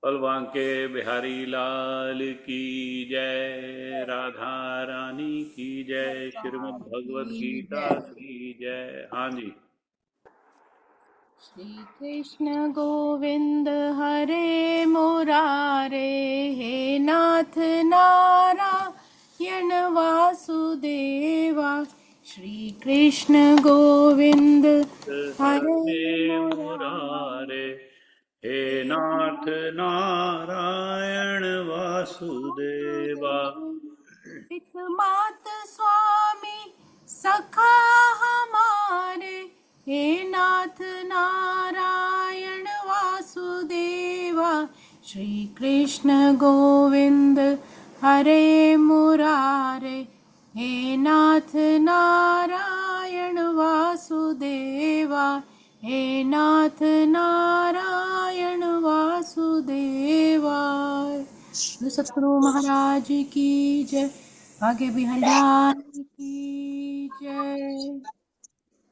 और बांके बिहारी लाल की जय, राधा रानी की जय, श्रीमद् भगवद की गीता जय। की जय। हाँ जी। श्री कृष्ण गोविंद हरे मुरारे, हे नाथ नारायण वासुदेवा। श्री कृष्ण गोविंद हरे हरे मुरारे, मुरारे, हे हे नाथ नाथ नारायण वासुदेवा। पित मात स्वामी सखा हमारे, हे नाथ नारायण वासुदेवा। श्री कृष्ण गोविंद हरे मुरारे, हे नाथ नारायण वासुदेवा। हे नाथ नारायण वासुदेवा। सतगुरु महाराज की जय। आगे भी हरिलाल की जय।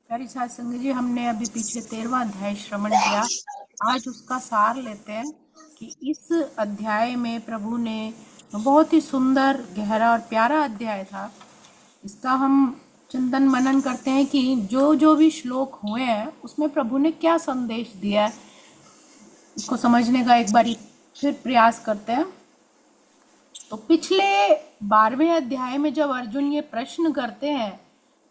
प्यारी साध संगत जी, हमने अभी पीछे 13वां अध्याय श्रवण किया। आज उसका सार लेते हैं कि इस अध्याय में प्रभु ने बहुत ही सुंदर, गहरा और प्यारा अध्याय था। इसका हम चिंतन मनन करते हैं कि जो जो भी श्लोक हुए हैं उसमें प्रभु ने क्या संदेश दिया है, इसको समझने का एक बारी फिर प्रयास करते हैं। तो पिछले 12वें अध्याय में जब अर्जुन ये प्रश्न करते हैं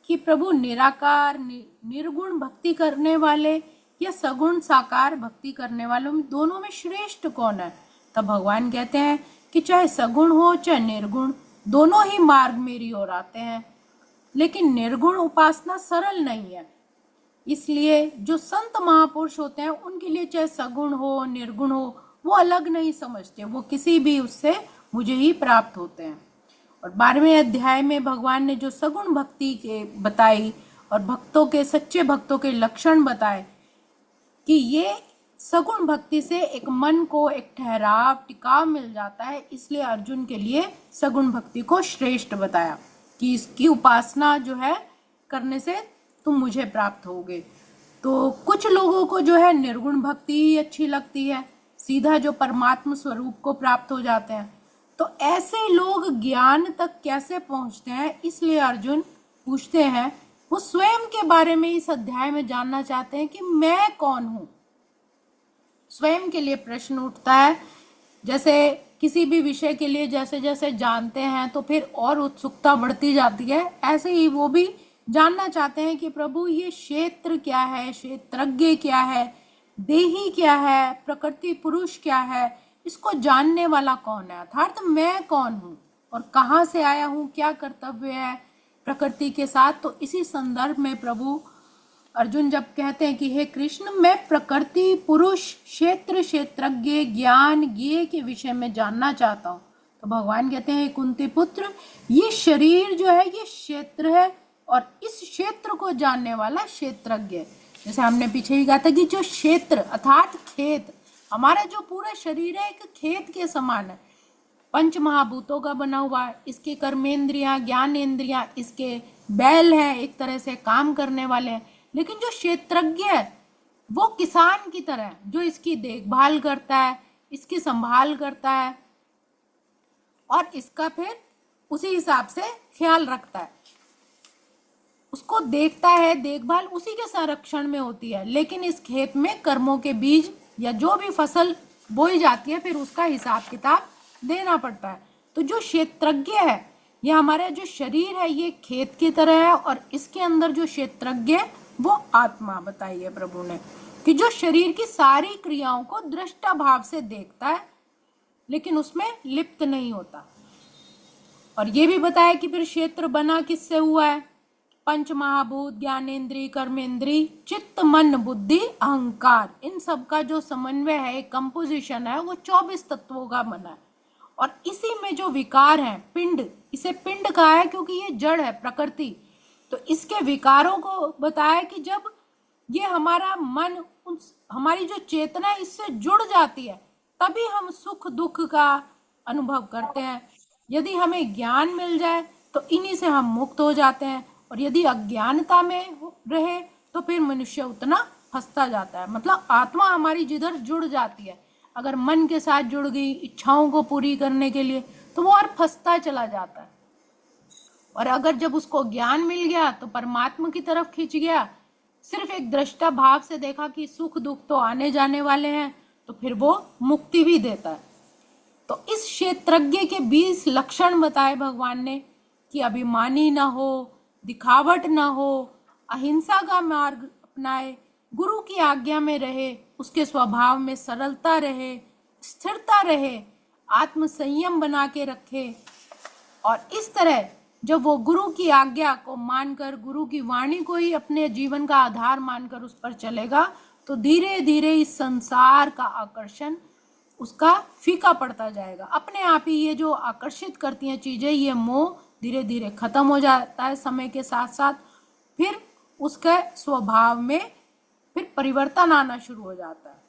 कि प्रभु निराकार निर्गुण भक्ति करने वाले या सगुण साकार भक्ति करने वालों में दोनों में श्रेष्ठ कौन है, तब भगवान कहते हैं कि चाहे सगुण हो चाहे निर्गुण, दोनों ही मार्ग मेरी ओर आते हैं। लेकिन निर्गुण उपासना सरल नहीं है, इसलिए जो संत महापुरुष होते हैं उनके लिए चाहे सगुण हो निर्गुण हो वो अलग नहीं समझते, वो किसी भी उससे मुझे ही प्राप्त होते हैं। और 12वें अध्याय में भगवान ने जो सगुण भक्ति के बताई और भक्तों के, सच्चे भक्तों के लक्षण बताए कि ये सगुण भक्ति से एक मन को एक ठहराव टिकाव मिल जाता है, इसलिए अर्जुन के लिए सगुण भक्ति को श्रेष्ठ बताया कि इसकी उपासना जो है करने से तुम मुझे प्राप्त होगे। तो कुछ लोगों को जो है निर्गुण भक्ति ही अच्छी लगती है, सीधा जो परमात्मा स्वरूप को प्राप्त हो जाते हैं। तो ऐसे लोग ज्ञान तक कैसे पहुंचते हैं, इसलिए अर्जुन पूछते हैं, वो स्वयं के बारे में इस अध्याय में जानना चाहते हैं कि मैं कौन हूं। स्वयं के लिए प्रश्न उठता है। जैसे किसी भी विषय के लिए जैसे जैसे जानते हैं तो फिर और उत्सुकता बढ़ती जाती है, ऐसे ही वो भी जानना चाहते हैं कि प्रभु ये क्षेत्र क्या है, क्षेत्रज्ञ क्या है, देही क्या है, प्रकृति पुरुष क्या है, इसको जानने वाला कौन है, अर्थात मैं कौन हूँ और कहाँ से आया हूँ, क्या कर्तव्य है प्रकृति के साथ। तो इसी संदर्भ में प्रभु अर्जुन जब कहते हैं कि हे कृष्ण, मैं प्रकृति पुरुष क्षेत्र क्षेत्रज्ञ ज्ञान ज्ञेय के विषय में जानना चाहता हूँ, तो भगवान कहते हैं कुंती पुत्र, ये शरीर जो है ये क्षेत्र है और इस क्षेत्र को जानने वाला क्षेत्रज्ञ है। जैसे हमने पीछे ही कहा था कि जो क्षेत्र अर्थात खेत, हमारा जो पूरा शरीर है एक खेत के समान है, पंच महाभूतों का बना हुआ है। इसके कर्मेंद्रियां ज्ञानेंद्रियां इसके बैल हैं, एक तरह से काम करने वाले हैं। लेकिन जो क्षेत्रज्ञ है वो किसान की तरह है, जो इसकी देखभाल करता है, इसकी संभाल करता है और इसका फिर उसी हिसाब से ख्याल रखता है, उसको देखता है, देखभाल उसी के संरक्षण में होती है। लेकिन इस खेत में कर्मों के बीज या जो भी फसल बोई जाती है फिर उसका हिसाब किताब देना पड़ता है। तो जो क्षेत्रज्ञ है, ये हमारा जो शरीर है ये खेत की तरह है और इसके अंदर जो क्षेत्रज्ञ है वो आत्मा बताई है प्रभु ने, कि जो शरीर की सारी क्रियाओं को दृष्टा भाव से देखता है लेकिन उसमें लिप्त नहीं होता। और ये भी बताया कि फिर क्षेत्र बना किससे हुआ है, पंच महाभूत ज्ञानेन्द्रीय कर्मेंद्रीय चित्त मन बुद्धि अहंकार, इन सब का जो समन्वय है, कंपोजिशन है, वो 24 तत्वों का बना है। और इसी में जो विकार है, पिंड, इसे पिंड कहा है क्योंकि ये जड़ है प्रकृति। तो इसके विकारों को बताया कि जब ये हमारा मन हमारी जो चेतना इससे जुड़ जाती है तभी हम सुख दुख का अनुभव करते हैं। यदि हमें ज्ञान मिल जाए तो इन्हीं से हम मुक्त हो जाते हैं, और यदि अज्ञानता में रहे तो फिर मनुष्य उतना फंसता जाता है। मतलब आत्मा हमारी जिधर जुड़ जाती है, अगर मन के साथ जुड़ गई इच्छाओं को पूरी करने के लिए, तो वो और फंसता चला जाता है। और अगर जब उसको ज्ञान मिल गया तो परमात्मा की तरफ खींच गया, सिर्फ एक दृष्टा भाव से देखा कि सुख दुख तो आने जाने वाले हैं, तो फिर वो मुक्ति भी देता है। तो इस क्षेत्रज्ञ के 20 लक्षण बताए भगवान ने कि अभिमानी ना हो, दिखावट ना हो, अहिंसा का मार्ग अपनाए, गुरु की आज्ञा में रहे, उसके स्वभाव में सरलता रहे, स्थिरता रहे, आत्म संयम बना के रखे। और इस तरह जब वो गुरु की आज्ञा को मानकर, गुरु की वाणी को ही अपने जीवन का आधार मानकर उस पर चलेगा, तो धीरे धीरे इस संसार का आकर्षण उसका फीका पड़ता जाएगा। अपने आप ही ये जो आकर्षित करती हैं चीजें, ये मोह धीरे धीरे खत्म हो जाता है समय के साथ साथ। फिर उसके स्वभाव में फिर परिवर्तन आना शुरू हो जाता है।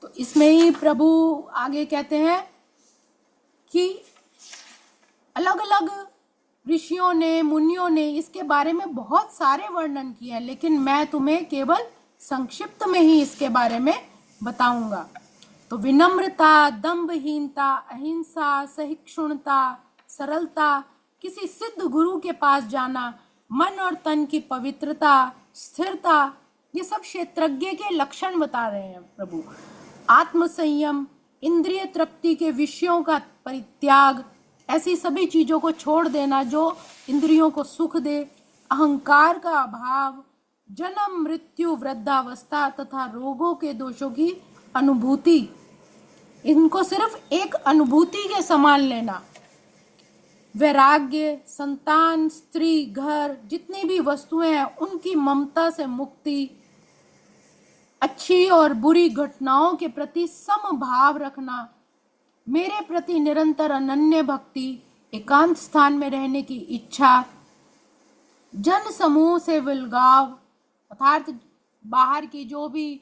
तो इसमें ही प्रभु आगे कहते हैं कि अलग अलग ऋषियों ने, मुनियों ने इसके बारे में बहुत सारे वर्णन किए हैं, लेकिन मैं तुम्हें केवल संक्षिप्त में ही इसके बारे में बताऊंगा। तो विनम्रता, दंभहीनता, अहिंसा, सहिष्णुता, सरलता, किसी सिद्ध गुरु के पास जाना, मन और तन की पवित्रता, स्थिरता, ये सब क्षेत्रज्ञ के लक्षण बता रहे हैं प्रभु। आत्म संयम, इंद्रिय तृप्ति के विषयों का परित्याग, ऐसी सभी चीजों को छोड़ देना जो इंद्रियों को सुख दे, अहंकार का अभाव, जन्म मृत्यु वृद्धावस्था तथा रोगों के दोषों की अनुभूति, इनको सिर्फ एक अनुभूति के समान लेना, वैराग्य, संतान, स्त्री, घर, जितनी भी वस्तुएं हैं उनकी ममता से मुक्ति, अच्छी और बुरी घटनाओं के प्रति समभाव रखना, मेरे प्रति निरंतर अनन्य भक्ति, एकांत स्थान में रहने की इच्छा, जन समूह से विलगाव, अर्थात बाहर की जो भी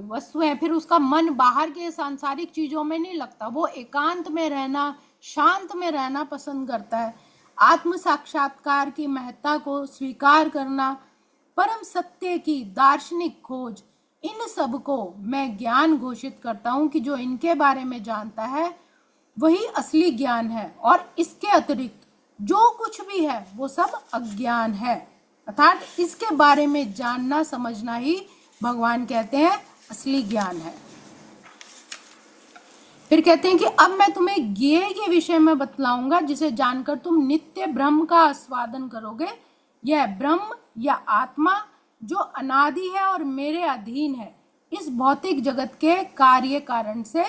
वस्तुएं, फिर उसका मन बाहर के सांसारिक चीजों में नहीं लगता, वो एकांत में रहना, शांत में रहना पसंद करता है। आत्म साक्षात्कार की महत्ता को स्वीकार करना, परम सत्य की दार्शनिक खोज, इन सब को मैं ज्ञान घोषित करता हूँ कि जो इनके बारे में जानता है वही असली ज्ञान है, और इसके अतिरिक्त जो कुछ भी है वो सब अज्ञान है। अर्थात इसके बारे में जानना समझना ही भगवान कहते हैं असली ज्ञान है। फिर कहते हैं कि अब मैं तुम्हें ज्ञेय के विषय में बतलाऊंगा जिसे जानकर तुम नित्य ब्रह्म का आस्वादन करोगे। यह ब्रह्म या आत्मा जो अनादि है और मेरे अधीन है, इस भौतिक जगत के कार्य कारण से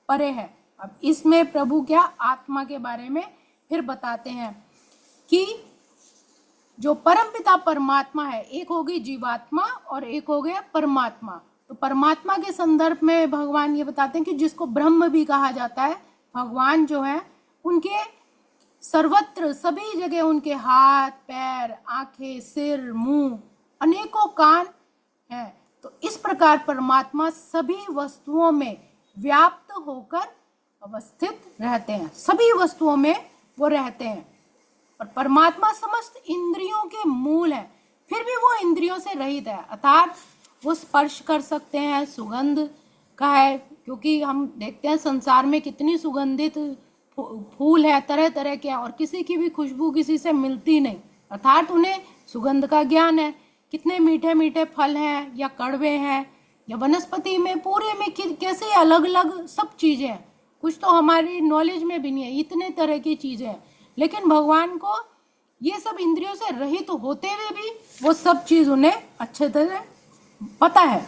परे है। अब इसमें प्रभु क्या आत्मा के बारे में फिर बताते हैं कि जो परमपिता परमात्मा है, एक हो गई जीवात्मा और एक हो गया परमात्मा। तो परमात्मा के संदर्भ में भगवान ये बताते हैं कि जिसको ब्रह्म भी कहा जाता है, भगवान जो है उनके सर्वत्र सभी जगह उनके हाथ, पैर, आंखें, सिर, मुंह, अनेकों कान हैं। तो इस प्रकार परमात्मा सभी वस्तुओं में व्याप्त होकर अवस्थित रहते हैं, सभी वस्तुओं में वो रहते हैं। और परमात्मा समस्त इंद्रियों के मूल है, फिर भी वो इंद्रियों से रहित है, अर्थात वो स्पर्श कर सकते हैं, सुगंध का है, क्योंकि हम देखते हैं संसार में कितनी सुगंधित फूल है तरह तरह के, और किसी की भी खुशबू किसी से मिलती नहीं, अर्थात उन्हें सुगंध का ज्ञान है। कितने मीठे मीठे फल हैं या कड़वे हैं, या वनस्पति में पूरे में कैसे अलग अलग सब चीजें हैं, कुछ तो हमारी नॉलेज में भी नहीं है, इतने तरह की चीजें हैं। लेकिन भगवान को ये सब इंद्रियों से रहित होते हुए भी वो सब चीज उन्हें अच्छे तरह पता है।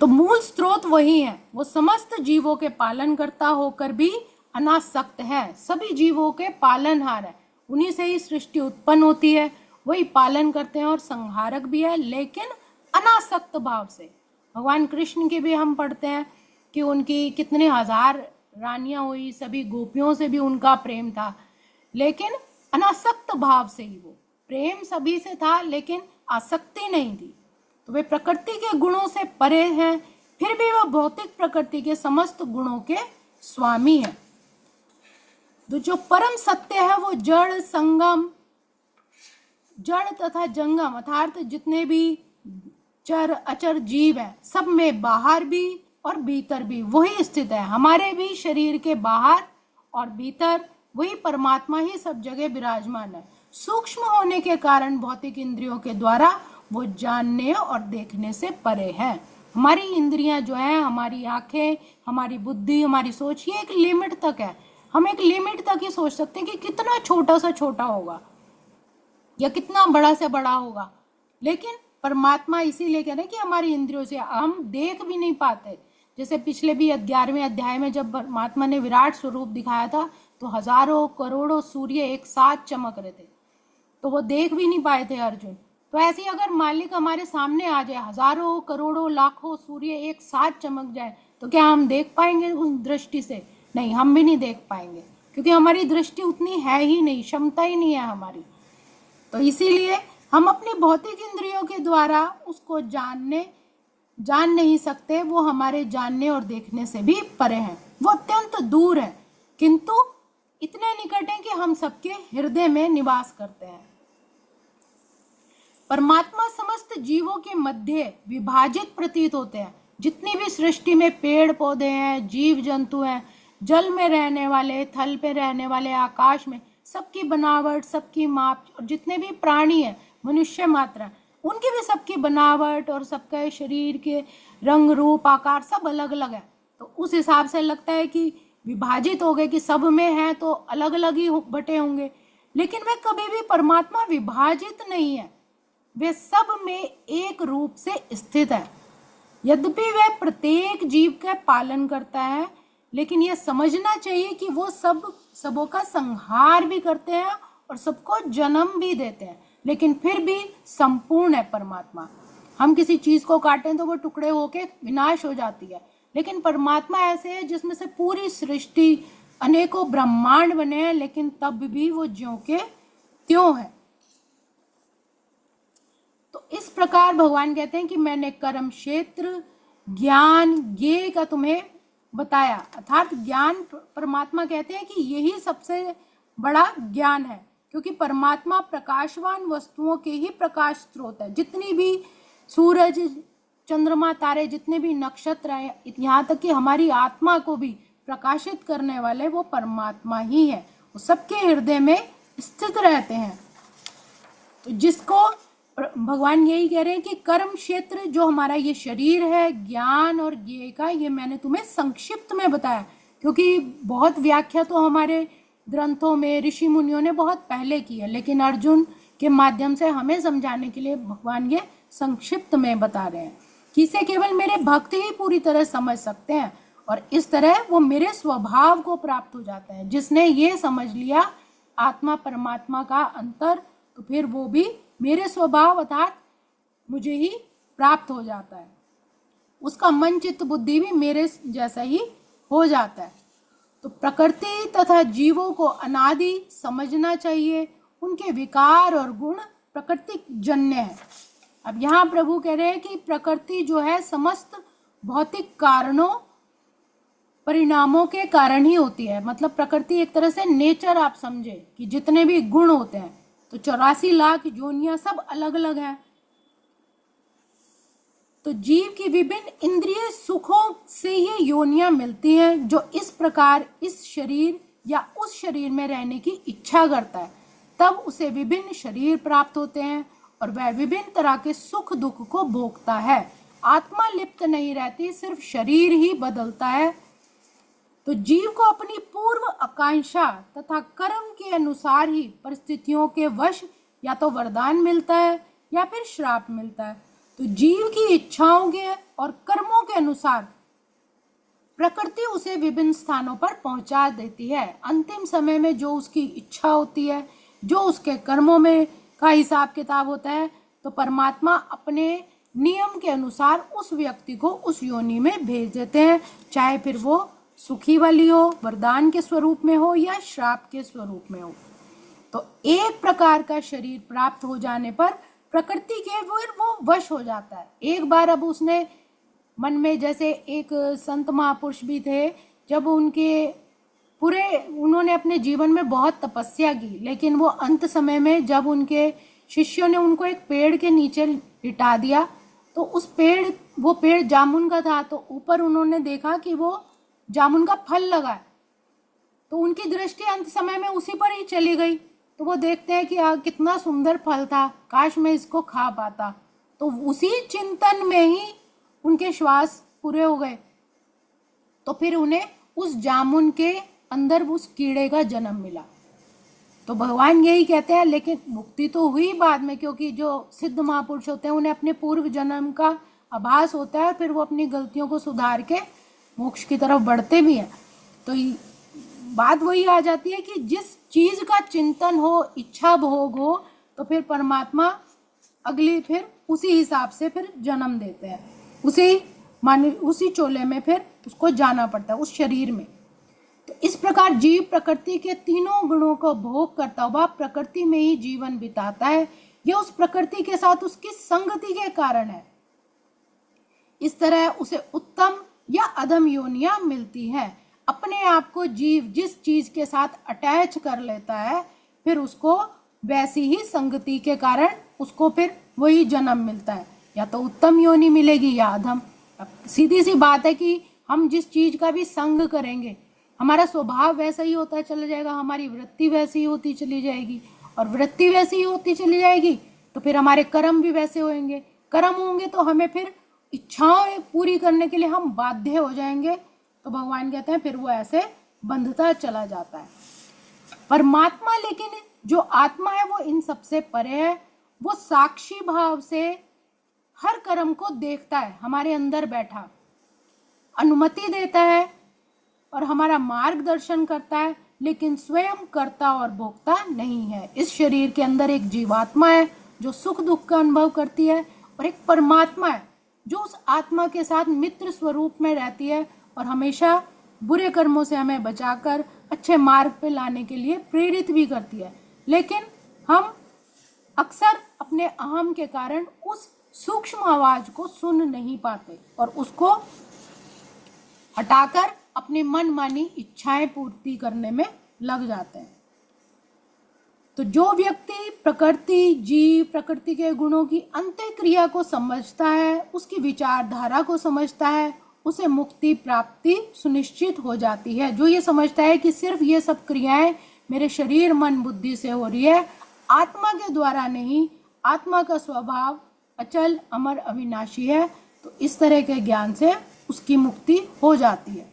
तो मूल स्रोत वही है, वो समस्त जीवों के पालन करता होकर भी अनासक्त है, सभी जीवों के पालनहार है, उन्हीं से ही सृष्टि उत्पन्न होती है, वही पालन करते हैं और संहारक भी है, लेकिन अनासक्त भाव से। भगवान कृष्ण के भी हम पढ़ते हैं कि उनकी कितने हजार रानियां हुई, सभी गोपियों से भी उनका प्रेम था, लेकिन अनासक्त भाव से ही। वो प्रेम सभी से था लेकिन आसक्ति नहीं थी। तो वे प्रकृति के गुणों से परे हैं, फिर भी वह भौतिक प्रकृति के समस्त गुणों के स्वामी है। तो जो परम सत्य है वो जड़ संगम, जड़ तथा जंगम, अर्थात जितने भी चर अचर जीव है, सब में बाहर भी और भीतर भी वही स्थित है। हमारे भी शरीर के बाहर और भीतर वही परमात्मा ही सब जगह विराजमान है। सूक्ष्म होने के कारण भौतिक इंद्रियों के द्वारा वो जानने और देखने से परे है। हमारी इंद्रियां जो है, हमारी आंखें, हमारी बुद्धि, हमारी सोच, ये एक लिमिट तक है। हम एक लिमिट तक ही सोच सकते हैं कि कितना छोटा सा छोटा होगा या कितना बड़ा से बड़ा होगा, लेकिन परमात्मा इसीलिए कह रहे हैं कि हमारी इंद्रियों से हम देख भी नहीं पाते। जैसे पिछले भी 11वें अध्याय में जब परमात्मा ने विराट स्वरूप दिखाया था तो हजारों करोड़ों सूर्य एक साथ चमक रहे थे, तो वो देख भी नहीं पाए थे अर्जुन। तो ऐसे ही अगर मालिक हमारे सामने आ जाए, हजारों करोड़ों लाखों सूर्य एक साथ चमक जाए, तो क्या हम देख पाएंगे उस दृष्टि से? नहीं, हम भी नहीं देख पाएंगे, क्योंकि हमारी दृष्टि उतनी है ही नहीं, क्षमता ही नहीं है हमारी। तो इसीलिए हम अपनी भौतिक इंद्रियों के द्वारा उसको जान नहीं सकते। वो हमारे जानने और देखने से भी परे हैं, वो अत्यंत दूर है, किंतु इतने निकट हैं कि हम सबके हृदय में निवास करते हैं। परमात्मा समस्त जीवों के मध्य विभाजित प्रतीत होते हैं। जितनी भी सृष्टि में पेड़ पौधे हैं, जीव जंतु हैं, जल में रहने वाले, थल पे रहने वाले, आकाश में, सबकी बनावट, सबकी माप, और जितने भी प्राणी हैं, मनुष्य मात्र, उनकी भी सबकी बनावट और सबके शरीर के रंग रूप आकार सब अलग अलग है। तो उस हिसाब से लगता है कि विभाजित हो गए, कि सब में है तो अलग अलग ही बटे होंगे, लेकिन वे कभी भी परमात्मा विभाजित नहीं है, वे सब में एक रूप से स्थित है। यद्यपि वह प्रत्येक जीव का पालन करता है, लेकिन यह समझना चाहिए कि वो सबों का संहार भी करते हैं और सबको जन्म भी देते हैं, लेकिन फिर भी संपूर्ण है परमात्मा। हम किसी चीज को काटें तो वो टुकड़े होके विनाश हो जाती है, लेकिन परमात्मा ऐसे है जिसमें से पूरी सृष्टि, अनेकों ब्रह्मांड बने हैं, लेकिन तब भी वो ज्यों के त्यों है। तो इस प्रकार भगवान कहते हैं कि मैंने कर्म क्षेत्र, ज्ञान, ज्ञेय का तुम्हें बताया। अर्थात ज्ञान, परमात्मा कहते हैं कि यही सबसे बड़ा ज्ञान है, क्योंकि परमात्मा प्रकाशवान वस्तुओं के ही प्रकाश स्रोत है। जितनी भी सूरज, चंद्रमा, तारे, जितने भी नक्षत्र हैं, यहाँ तक कि हमारी आत्मा को भी प्रकाशित करने वाले वो परमात्मा ही है। वो सबके हृदय में स्थित रहते हैं। तो जिसको भगवान यही कह रहे हैं कि कर्म क्षेत्र जो हमारा ये शरीर है, ज्ञान और ज्ञेय का, ये मैंने तुम्हें संक्षिप्त में बताया, क्योंकि बहुत व्याख्या तो हमारे ग्रंथों में ऋषि मुनियों ने बहुत पहले की है, लेकिन अर्जुन के माध्यम से हमें समझाने के लिए भगवान ये संक्षिप्त में बता रहे हैं कि इसे केवल मेरे भक्त ही पूरी तरह समझ सकते हैं, और इस तरह वो मेरे स्वभाव को प्राप्त हो जाता है। जिसने ये समझ लिया आत्मा परमात्मा का अंतर, तो फिर वो भी मेरे स्वभाव अर्थात मुझे ही प्राप्त हो जाता है। उसका मन चित्त बुद्धि भी मेरे जैसा ही हो जाता है। तो प्रकृति तथा जीवों को अनादि समझना चाहिए। उनके विकार और गुण प्रकृति जन्य है। अब यहाँ प्रभु कह रहे हैं कि प्रकृति जो है समस्त भौतिक कारणों, परिणामों के कारण ही होती है। मतलब प्रकृति एक तरह से नेचर आप समझे कि जितने भी गुण होते हैं, तो 84 लाख योनियां सब अलग अलग हैं। तो जीव की विभिन्न इंद्रिय सुखों से ये योनियां मिलती हैं, जो इस प्रकार इस शरीर या उस शरीर में रहने की इच्छा करता है, तब उसे विभिन्न शरीर प्राप्त होते हैं और वह विभिन्न तरह के सुख दुख को भोगता है। आत्मा लिप्त नहीं रहती, सिर्फ शरीर ही बदलता है। तो जीव को अपनी पूर्व आकांक्षा तथा कर्म के अनुसार ही परिस्थितियों के वश या तो वरदान मिलता है या फिर श्राप मिलता है। तो जीव की इच्छाओं के और कर्मों के अनुसार प्रकृति उसे विभिन्न स्थानों पर पहुंचा देती है। अंतिम समय में जो उसकी इच्छा होती है, जो उसके कर्मों में का हिसाब किताब होता है, तो परमात्मा अपने नियम के अनुसार उस व्यक्ति को उस योनि में भेज देते हैं, चाहे फिर वो सुखी वाली हो, वरदान के स्वरूप में हो या श्राप के स्वरूप में हो। तो एक प्रकार का शरीर प्राप्त हो जाने पर प्रकृति के वो वश हो जाता है। एक बार अब उसने मन में, जैसे एक संत महापुरुष भी थे, जब उन्होंने अपने जीवन में बहुत तपस्या की, लेकिन वो अंत समय में जब उनके शिष्यों ने उनको एक पेड़ के नीचे लिटा दिया, तो वो पेड़ जामुन का था, तो ऊपर उन्होंने देखा कि वो जामुन का फल लगा है, तो उनकी दृष्टि अंत समय में उसी पर ही चली गई। तो वो देखते हैं कि कितना सुंदर फल था, काश मैं इसको खा पाता। तो उसी चिंतन में ही उनके श्वास पूरे हो गए। तो फिर उन्हें उस जामुन के अंदर उस कीड़े का जन्म मिला। तो भगवान यही कहते हैं, लेकिन मुक्ति तो हुई बाद में, क्योंकि जो सिद्ध महापुरुष होते हैं उन्हें अपने पूर्व जन्म का आभास होता है, फिर वो अपनी गलतियों को सुधार के मोक्ष की तरफ बढ़ते भी हैं। तो बात वही आ जाती है कि जिस चीज का चिंतन हो, इच्छा भोग हो, तो फिर परमात्मा अगली फिर उसी हिसाब से फिर जन्म देते हैं, उसी चोले में फिर उसको जाना पड़ता है, उस शरीर में। तो इस प्रकार जीव प्रकृति के तीनों गुणों को भोग करता हुआ प्रकृति में ही जीवन बिताता है। यह उस प्रकृति के साथ उसकी संगति के कारण है। इस तरह उसे उत्तम या अधम योनियां मिलती हैं। अपने आप को जीव जिस चीज के साथ अटैच कर लेता है, फिर उसको वैसी ही संगति के कारण उसको फिर वही जन्म मिलता है, या तो उत्तम योनि मिलेगी या अधम। अब सीधी सी बात है कि हम जिस चीज का भी संग करेंगे, हमारा स्वभाव वैसा ही होता चला जाएगा, हमारी वृत्ति वैसी ही होती चली जाएगी, और वृत्ति वैसी ही होती चली जाएगी तो फिर हमारे कर्म भी वैसे होंगे। कर्म होंगे तो हमें फिर इच्छाएं पूरी करने के लिए हम बाध्य हो जाएंगे। तो भगवान कहते हैं फिर वो ऐसे बंधता चला जाता है। परमात्मा लेकिन जो आत्मा है वो इन सबसे परे है। वो साक्षी भाव से हर कर्म को देखता है, हमारे अंदर बैठा अनुमति देता है और हमारा मार्गदर्शन करता है, लेकिन स्वयं कर्ता और भोक्ता नहीं है। इस शरीर के अंदर एक जीवात्मा है जो सुख दुख का अनुभव करती है, और एक परमात्मा है जो उस आत्मा के साथ मित्र स्वरूप में रहती है और हमेशा बुरे कर्मों से हमें बचाकर अच्छे मार्ग पे लाने के लिए प्रेरित भी करती है। लेकिन हम अक्सर अपने अहम के कारण उस सूक्ष्म आवाज को सुन नहीं पाते और उसको हटाकर अपनी मनमानी इच्छाएं पूर्ति करने में लग जाते हैं। तो जो व्यक्ति प्रकृति, जीव, प्रकृति के गुणों की अंतःक्रिया को समझता है, उसकी विचारधारा को समझता है, उसे मुक्ति प्राप्ति सुनिश्चित हो जाती है। जो ये समझता है कि सिर्फ ये सब क्रियाएं मेरे शरीर, मन, बुद्धि से हो रही है, आत्मा के द्वारा नहीं, आत्मा का स्वभाव अचल, अमर, अविनाशी है, तो इस तरह के ज्ञान से उसकी मुक्ति हो जाती है।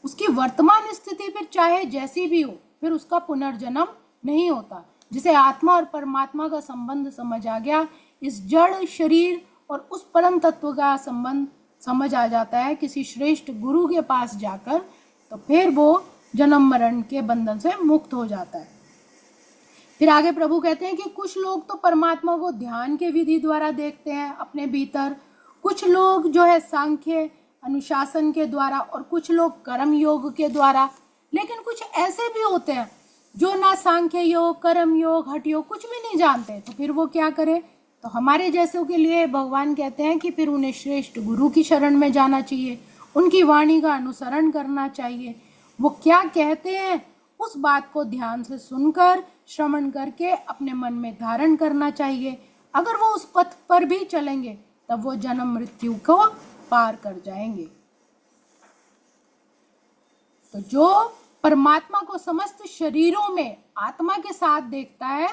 उसकी वर्तमान स्थिति फिर चाहे जैसी भी हो, फिर उसका पुनर्जन्म नहीं होता। जिसे आत्मा और परमात्मा का संबंध समझ आ गया, इस जड़ शरीर और उस परम तत्व का संबंध समझ आ जाता है किसी श्रेष्ठ गुरु के पास जाकर, तो फिर वो जन्म मरण के बंधन से मुक्त हो जाता है। फिर आगे प्रभु कहते हैं कि कुछ लोग तो परमात्मा को ध्यान के विधि द्वारा देखते हैं अपने भीतर, कुछ लोग जो है सांख्य अनुशासन के द्वारा, और कुछ लोग कर्म योग के द्वारा। लेकिन कुछ ऐसे भी होते हैं जो ना सांख्य योग, कर्म योग, हठ योग कुछ भी नहीं जानते, तो फिर वो क्या करें? तो हमारे जैसों के लिए भगवान कहते हैं कि फिर उन्हें श्रेष्ठ गुरु की शरण में जाना चाहिए, उनकी वाणी का अनुसरण करना चाहिए। वो क्या कहते हैं उस बात को ध्यान से सुनकर, श्रवण करके अपने मन में धारण करना चाहिए। अगर वो उस पथ पर भी चलेंगे तब वो जन्म मृत्यु को पार कर जाएंगे। तो जो परमात्मा को समस्त शरीरों में आत्मा के साथ देखता है,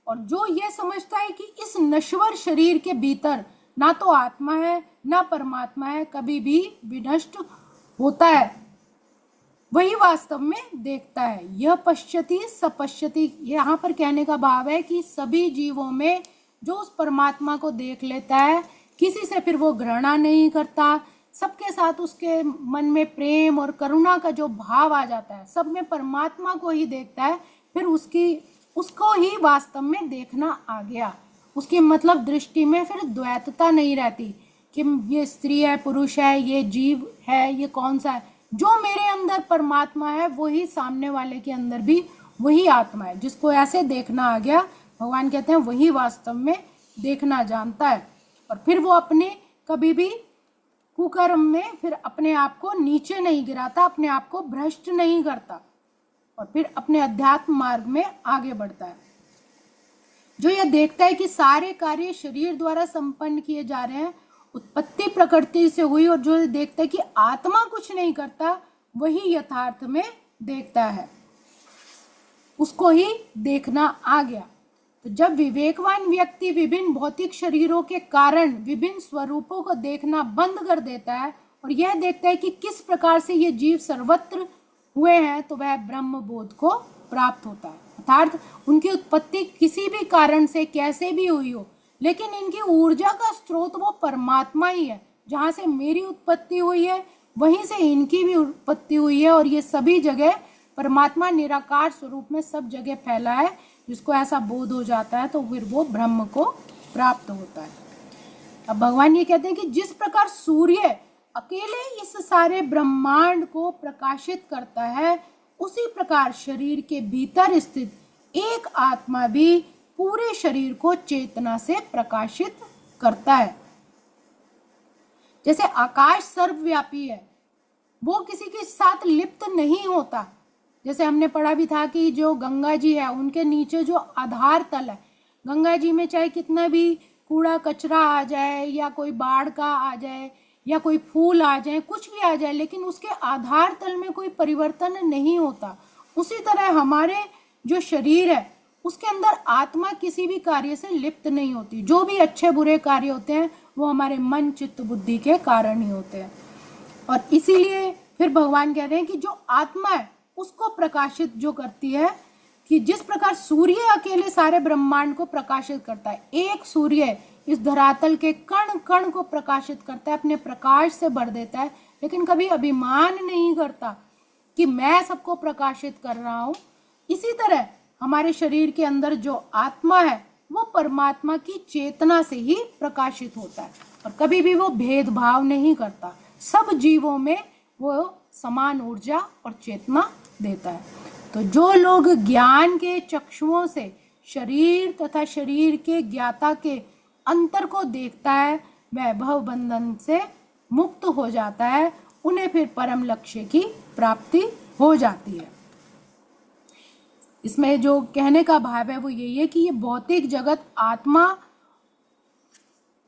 और जो ये समझता है कि इस नश्वर शरीर के भीतर ना तो आत्मा है ना परमात्मा है, कभी भी विनष्ट होता है, वही वास्तव में देखता है। यह पश्यति सपश्यति, यहाँ पर कहने का भाव है कि सभी जीवों में जो उस परमात्मा को देख लेता है, किसी से फिर वो घृणा नहीं करता, सबके साथ उसके मन में प्रेम और करुणा का जो भाव आ जाता है, सब में परमात्मा को ही देखता है, फिर उसको ही वास्तव में देखना आ गया। उसकी मतलब दृष्टि में फिर द्वैतता नहीं रहती कि ये स्त्री है, पुरुष है, ये जीव है, ये कौन सा है। जो मेरे अंदर परमात्मा है वही सामने वाले के अंदर भी वही आत्मा है। जिसको ऐसे देखना आ गया, भगवान कहते हैं वही वास्तव में देखना जानता है। और फिर वो अपने कभी भी कुकर्म में फिर अपने आप को नीचे नहीं गिराता, अपने आप को भ्रष्ट नहीं करता, और फिर अपने अध्यात्म मार्ग में आगे बढ़ता है। जो यह देखता है कि सारे कार्य शरीर द्वारा संपन्न किए जा रहे हैं उत्पत्ति प्रकृति से हुई, और जो देखता है कि आत्मा कुछ नहीं करता वही यथार्थ में देखता है, उसको ही देखना आ गया। तो जब विवेकवान व्यक्ति विभिन्न भौतिक शरीरों के कारण विभिन्न स्वरूपों को देखना बंद कर देता है और यह देखता है कि किस प्रकार से ये जीव सर्वत्र हुए हैं, तो वह ब्रह्म बोध को प्राप्त होता है। अर्थात उनकी उत्पत्ति किसी भी कारण से कैसे भी हुई हो, लेकिन इनकी ऊर्जा का स्रोत वो परमात्मा ही है। जहाँ से मेरी उत्पत्ति हुई है वहीं से इनकी भी उत्पत्ति हुई है, और ये सभी जगह परमात्मा निराकार स्वरूप में सब जगह फैला है। जिसको ऐसा बोध हो जाता है तो फिर वो ब्रह्म को प्राप्त होता है। अब भगवान ये कहते हैं कि जिस प्रकार सूर्य अकेले इस सारे ब्रह्मांड को प्रकाशित करता है, उसी प्रकार शरीर के भीतर स्थित एक आत्मा भी पूरे शरीर को चेतना से प्रकाशित करता है। जैसे आकाश सर्वव्यापी है, वो किसी के साथ लिप्त नहीं होता। जैसे हमने पढ़ा भी था कि जो गंगा जी है उनके नीचे जो आधार तल है, गंगा जी में चाहे कितना भी कूड़ा कचरा आ जाए या कोई बाढ़ का आ जाए या कोई फूल आ जाए, कुछ भी आ जाए, लेकिन उसके आधार तल में कोई परिवर्तन नहीं होता। उसी तरह हमारे जो शरीर है उसके अंदर आत्मा किसी भी कार्य से लिप्त नहीं होती। जो भी अच्छे बुरे कार्य होते हैं वो हमारे मन चित्त बुद्धि के कारण ही होते हैं। और इसीलिए फिर भगवान कह रहे हैं कि जो आत्मा है उसको प्रकाशित जो करती है, कि जिस प्रकार सूर्य अकेले सारे ब्रह्मांड को प्रकाशित करता है, एक सूर्य इस धरातल के कण कण को प्रकाशित करता है, अपने प्रकाश से भर देता है, लेकिन कभी अभिमान नहीं करता कि मैं सबको प्रकाशित कर रहा हूँ। इसी तरह हमारे शरीर के अंदर जो आत्मा है वो परमात्मा की चेतना से ही प्रकाशित होता है, और कभी भी वो भेदभाव नहीं करता। सब जीवों में वो समान ऊर्जा और चेतना देता है। तो जो लोग ज्ञान के चक्षुओं से शरीर तथा शरीर के ज्ञाता के अंतर को देखता है, वह भव बंधन से मुक्त हो जाता है, उन्हें फिर परम लक्ष्य की प्राप्ति हो जाती है। इसमें जो कहने का भाव है वो यही है कि ये भौतिक जगत आत्मा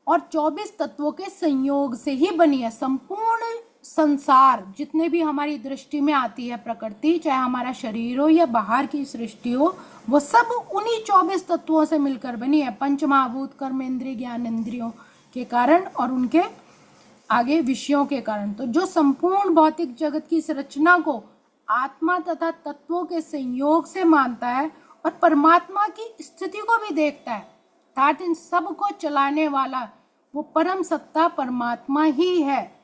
और 24 तत्वों के संयोग से ही बनी है। संपूर्ण संसार जितने भी हमारी दृष्टि में आती है प्रकृति, चाहे हमारा शरीर हो या बाहर की सृष्टि हो, वो सब उन्हीं 24 तत्वों से मिलकर बनी है। पंच महाभूत, कर्म इंद्रिय, ज्ञान इंद्रियों के कारण और उनके आगे विषयों के कारण। तो जो संपूर्ण भौतिक जगत की संरचना को आत्मा तथा तत्वों के संयोग से मानता है और परमात्मा की स्थिति को भी देखता है, अर्थात इन सब को चलाने वाला वो परम सत्ता परमात्मा ही है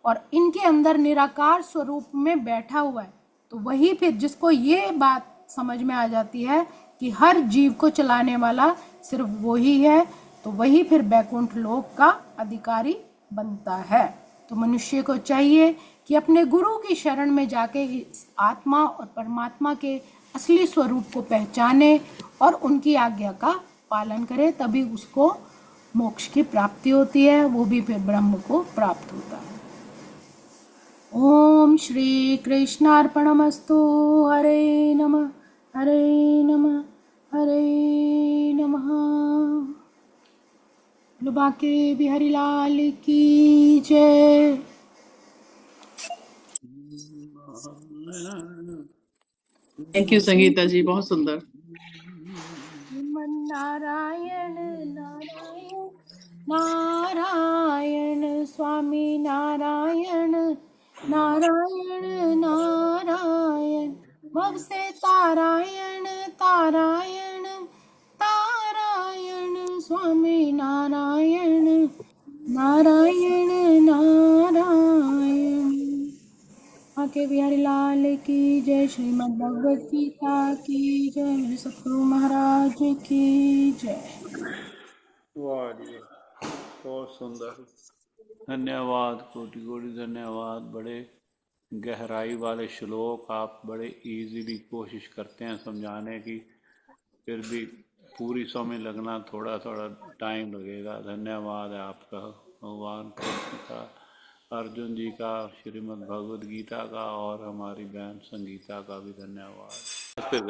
और इनके अंदर निराकार स्वरूप में बैठा हुआ है, तो वही फिर जिसको ये बात समझ में आ जाती है कि हर जीव को चलाने वाला सिर्फ वही है, तो वही फिर बैकुंठ लोक का अधिकारी बनता है। तो मनुष्य को चाहिए कि अपने गुरु की शरण में जाके इस आत्मा और परमात्मा के असली स्वरूप को पहचाने और उनकी आज्ञा का पालन करे, तभी उसको मोक्ष की प्राप्ति होती है, वो भी फिर ब्रह्म को प्राप्त होता है। ओम श्री कृष्णार्पणमस्तु। हरे नमः, हरे नमः, हरे नमः। बाके बिहारी लाल की जय। थैंक यू संगीता जी, बहुत सुंदर। नारायण नारायण नारायण स्वामी नारायण नारायण नारायण, भव से तारायण तारायण तारायण, स्वामी नारायण नारायण नारायण। आके बिहारी लाल की जय। श्रीमद् भगवद गीता की जय। मेरे सतगुरु महाराज की जय। वाह जी वाह, बहुत सुंदर। धन्यवाद, कोटि कोटि धन्यवाद। बड़े गहराई वाले श्लोक आप बड़े इजीली कोशिश करते हैं समझाने की, फिर भी पूरी समय लगना थोड़ा थोड़ा टाइम लगेगा। धन्यवाद है आपका, भगवान कृष्ण का, अर्जुन जी का, श्रीमद् भगवद गीता का और हमारी बहन संगीता का भी धन्यवाद। फिर